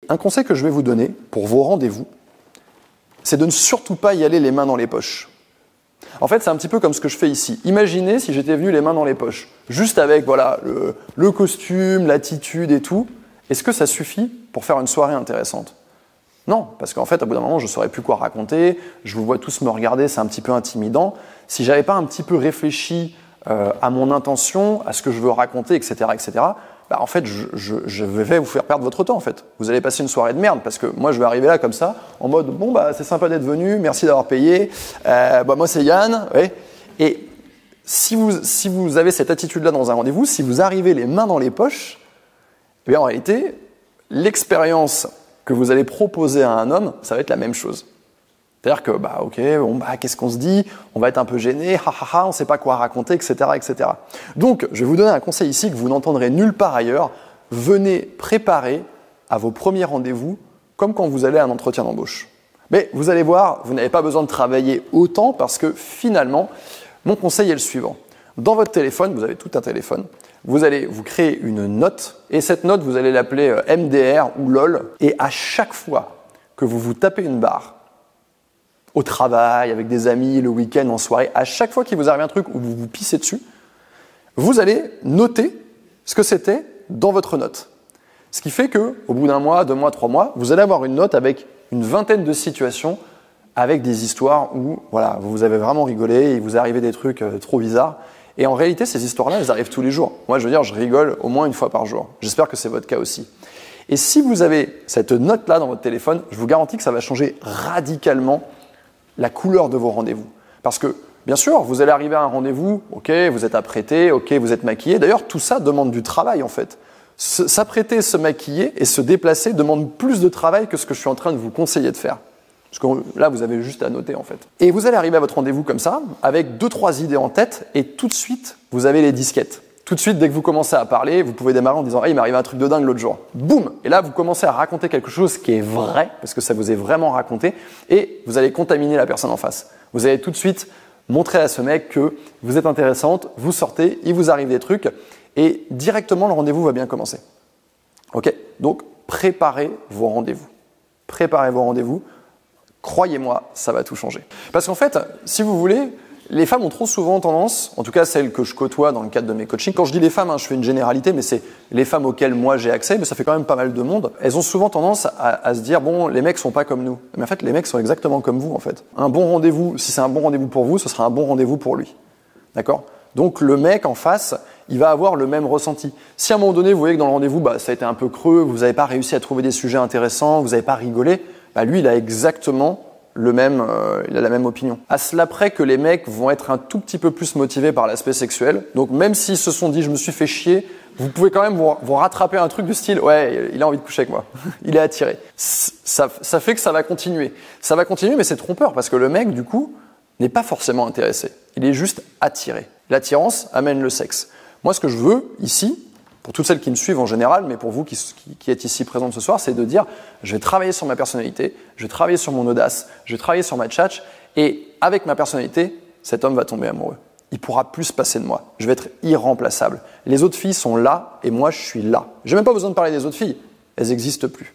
un conseil que je vais vous donner pour vos rendez-vous, c'est de ne surtout pas y aller les mains dans les poches. En fait, c'est un petit peu comme ce que je fais ici. Imaginez si j'étais venu les mains dans les poches, juste avec voilà, le costume, l'attitude et tout. Est-ce que ça suffit pour faire une soirée intéressante? Non, parce qu'en fait, au bout d'un moment, je ne saurais plus quoi raconter, je vous vois tous me regarder, c'est un petit peu intimidant. Si je n'avais pas un petit peu réfléchi à mon intention, à ce que je veux raconter, etc., bah en fait, je vais vous faire perdre votre temps, en fait. Vous allez passer une soirée de merde, parce que moi, je vais arriver là comme ça, en mode, bon, bah, c'est sympa d'être venu, merci d'avoir payé, bah, moi, c'est Yann, ouais. Et si vous avez cette attitude-là dans un rendez-vous, si vous arrivez les mains dans les poches, eh bien, en réalité, l'expérience que vous allez proposer à un homme, ça va être la même chose. C'est-à-dire que, bah, ok, bon, bah, qu'est-ce qu'on se dit? On va être un peu gêné, on ne sait pas quoi raconter, etc., etc. Donc, je vais vous donner un conseil ici que vous n'entendrez nulle part ailleurs. Venez préparer à vos premiers rendez-vous comme quand vous allez à un entretien d'embauche. Mais vous allez voir, vous n'avez pas besoin de travailler autant parce que finalement, mon conseil est le suivant. Dans votre téléphone, vous avez tout un téléphone, vous allez vous créer une note et cette note, vous allez l'appeler MDR ou LOL. Et à chaque fois que vous vous tapez une barre, au travail, avec des amis, le week-end, en soirée, à chaque fois qu'il vous arrive un truc où vous vous pissez dessus, vous allez noter ce que c'était dans votre note. Ce qui fait qu'au bout d'un mois, 2 mois, 3 mois, vous allez avoir une note avec une vingtaine de situations, avec des histoires où voilà, vous avez vraiment rigolé, il vous est arrivé des trucs trop bizarres. Et en réalité, ces histoires-là, elles arrivent tous les jours. Moi, je veux dire, je rigole au moins une fois par jour. J'espère que c'est votre cas aussi. Et si vous avez cette note-là dans votre téléphone, je vous garantis que ça va changer radicalement la couleur de vos rendez-vous. Parce que, bien sûr, vous allez arriver à un rendez-vous, ok, vous êtes apprêté, ok, vous êtes maquillé. D'ailleurs, tout ça demande du travail, en fait. S'apprêter, se maquiller et se déplacer demande plus de travail que ce que je suis en train de vous conseiller de faire. Parce que là, vous avez juste à noter, en fait. Et vous allez arriver à votre rendez-vous comme ça, avec 2-3 idées en tête, et tout de suite, vous avez les disquettes. Tout de suite, dès que vous commencez à parler, vous pouvez démarrer en disant « Hey, il m'est arrivé un truc de dingue l'autre jour. » Boum! Et là, vous commencez à raconter quelque chose qui est vrai, parce que ça vous est vraiment raconté, et vous allez contaminer la personne en face. Vous allez tout de suite montrer à ce mec que vous êtes intéressante, vous sortez, il vous arrive des trucs, et directement, le rendez-vous va bien commencer. Ok? Donc, préparez vos rendez-vous. Préparez vos rendez-vous. Croyez-moi, ça va tout changer. Parce qu'en fait, si vous voulez, les femmes ont trop souvent tendance, en tout cas celles que je côtoie dans le cadre de mes coachings, quand je dis les femmes, je fais une généralité, mais c'est les femmes auxquelles moi j'ai accès, mais ça fait quand même pas mal de monde, elles ont souvent tendance à se dire, bon, les mecs sont pas comme nous. Mais en fait, les mecs sont exactement comme vous, en fait. Un bon rendez-vous, si c'est un bon rendez-vous pour vous, ce sera un bon rendez-vous pour lui. D'accord? Donc le mec en face, il va avoir le même ressenti. Si à un moment donné, vous voyez que dans le rendez-vous, ça a été un peu creux, vous n'avez pas réussi à trouver des sujets intéressants, vous n'avez pas rigolé, lui, il a exactement il a la même opinion. À cela près que les mecs vont être un tout petit peu plus motivés par l'aspect sexuel. Donc même s'ils se sont dit, je me suis fait chier, vous pouvez quand même vous rattraper un truc du style, ouais, il a envie de coucher avec moi, il est attiré. Ça fait que ça va continuer. Ça va continuer, mais c'est trompeur parce que le mec, du coup, n'est pas forcément intéressé. Il est juste attiré. L'attirance amène le sexe. Moi, ce que je veux ici, pour toutes celles qui me suivent en général, mais pour vous qui êtes ici présentes ce soir, c'est de dire, je vais travailler sur ma personnalité, je vais travailler sur mon audace, je vais travailler sur ma tchatch, et avec ma personnalité, cet homme va tomber amoureux. Il pourra plus se passer de moi. Je vais être irremplaçable. Les autres filles sont là, et moi, je suis là. J'ai même pas besoin de parler des autres filles. Elles n'existent plus.